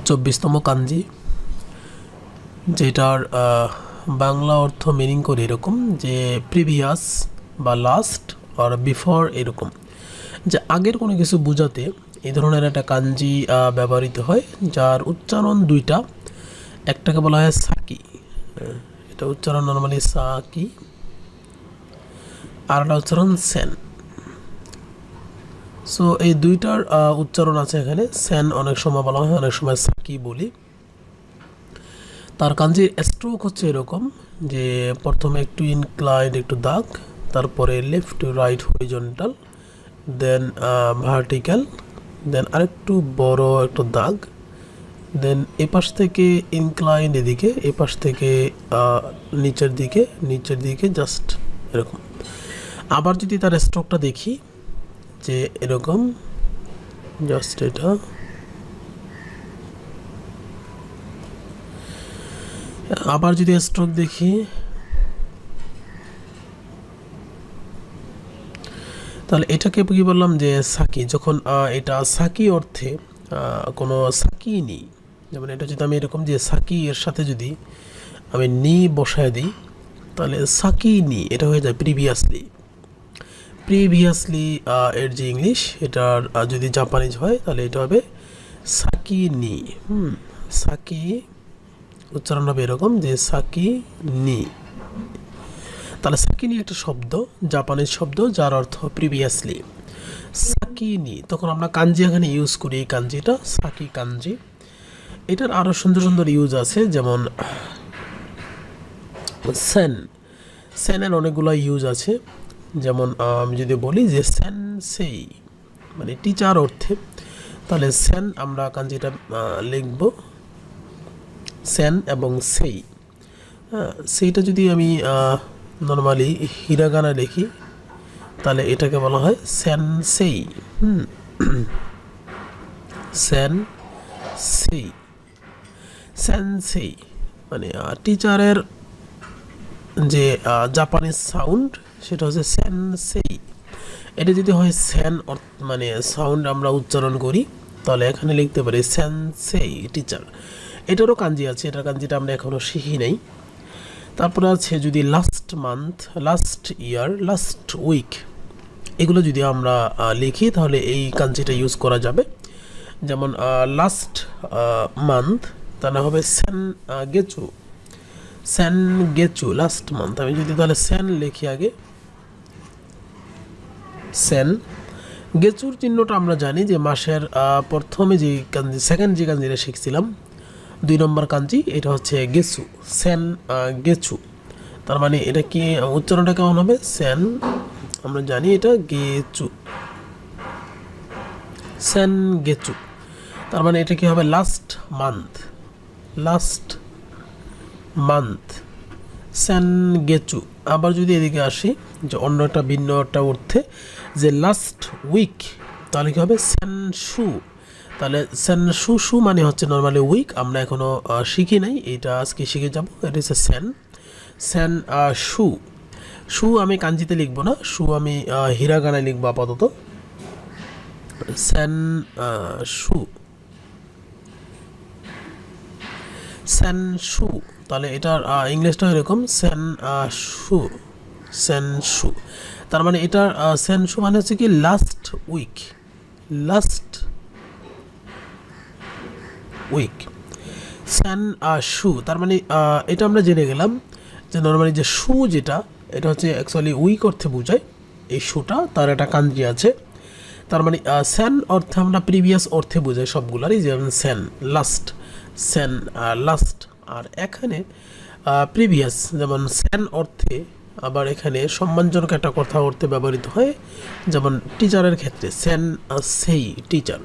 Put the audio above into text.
24তম কাঞ্জি, যেটার বাংলা অর্থ মিনিং করে এরকম যে প্রিভিয়াস বা লাস্ট আর বিফোর, এরকম যে আগের কোনো কিছু বোঝাতে এই ধরনের একটা কাঞ্জি ব্যবহৃত হয়, যার উচ্চারণ দুইটা। একটাকে বলা হয় সাকি, এটা উচ্চারণ নর্মালি সাকি, আর একটা উচ্চারণ সেন। সো এই দুইটার উচ্চারণ আছে এখানে। সেন অনেক সময় বলা হয়, অনেক সময় সাকি বলি। তার কাঞ্জির স্ট্রোক হচ্ছে এরকম যে প্রথমে একটু ইনক্লাইন্ড, একটু দাগ, তারপরে left to right horizontal, then vertical, then আরেকটু বড় একটু দাগ, দেন এপাশ থেকে ইনক্লাইন্ড এদিকে, এপাশ থেকে নিচের দিকে জাস্ট এরকম। আবার যদি তার স্ট্রোকটা দেখি যে এরকম, জাস্ট এটা আবার যদি স্ট্রোক দেখি, তাহলে এটাকে কি বললাম যে সাকি। যখন এটা সাকি অর্থে কোনো সাকি নি, যেমন এটা যদি আমি এরকম যে সাকি এর সাথে যদি আমি নি বসায় দিই, তাহলে সাকি নি এটা হয়ে যায় প্রিভিয়াসলি। এর যে ইংলিশ, এটার যদি জাপানিজ হয় তাহলে এটা হবে সাকি নি। সাকি উচ্চারণ হবে এরকম যে সাকি নি। তাহলে সাকিনি একটা শব্দ, জাপানিজ শব্দ, যার অর্থ প্রিভিয়াসলি, সাকিনি। তখন আমরা কাঞ্জি এখানে ইউজ করি, এই কাঞ্জিটা সাকি কাঞ্জি। এটার আরও সুন্দর সুন্দর ইউজ আছে, যেমন সেনের অনেকগুলো ইউজ আছে। যেমন আমি যদি বলি যে সেনসেই মানে টিচার অর্থে, তাহলে সেন আমরা কাঞ্জিটা লিখব সেন এবং সেই। সেইটা যদি আমি নর্মালি হিরাগানা লিখি, তাহলে এটাকে বলা হয় সেনসেই। সেনসেই মানে টিচারের যে জাপানিজ সাউন্ড, সেটা হচ্ছে সেনসেই। এটা যদি হয় সেন মানে সাউন্ড আমরা উচ্চারণ করি, তাহলে এখানে লিখতে পারি সেনসেই টিচার। এটারও কাঞ্জি আছে, এটার কাঞ্জিটা আমরা এখনও শিখি নাই। তারপরে আছে যদি last month, last year, last week, এগুলো যদি আমরা লিখি তাহলে এই কাঞ্জিটা ইউজ করা যাবে। যেমন লাস্ট মান্থ, তাহলে হবে সেন গেচু লাস্ট মান্থ। আমি যদি তাহলে সেন লিখি আগে, সেন গেচুর চিহ্নটা আমরা জানি যে মাসের প্রথমে যে কাঞ্জি, সেকেন্ড যে কাঞ্জিটা শিখছিলাম 2 নম্বর কাঞ্জি, এটা হচ্ছে গেচু, সেন গেচু। তার মানে এটা কি উচ্চারণটা কেমন হবে? সেন, আমরা জানি এটা গেচু, সেন গেচু। তার মানে এটা কি হবে? লাস্ট মান্থ সেন গেচু। আবার যদি এদিকে আসি যে অন্য একটা ভিন্ন একটা অর্থে যে লাস্ট উইক, তাহলে কি হবে? সেন শু। তাহলে সেন শু মানে হচ্ছে নর্মালি উইক, আমরা এখনও শিখি নাই, এটা আজকে শিখে যাব। এটা হচ্ছে সেন শু আমি কাঞ্জিতে লিখবো না, শু আমি হিরাগানায় লিখবো আপাতত। সেন শু, তাহলে এটার ইংলিশটা এরকম সেন শু। তার মানে এটার সেন শু মানে হচ্ছে কি লাস্ট উইক সেন শু। তার মানে এটা আমরা জেনে গেলাম যে নর্মালি যে শু যেটা, এটা হচ্ছে অ্যাকচুয়ালি উইক অর্থে বোঝায় এই শুটা, তার একটা কাঞ্জি আছে। তার মানে সেন অর্থে আমরা প্রিভিয়াস অর্থে বোঝাই সবগুলারই, যেমন সেন লাস্ট। আর এখানে প্রিভিয়াস, যেমন সেন অর্থে, আবার এখানে সম্মানজনক একটা কথা অর্থে ব্যবহৃত হয়, যেমন টিচারের ক্ষেত্রে সেন সেই টিচার।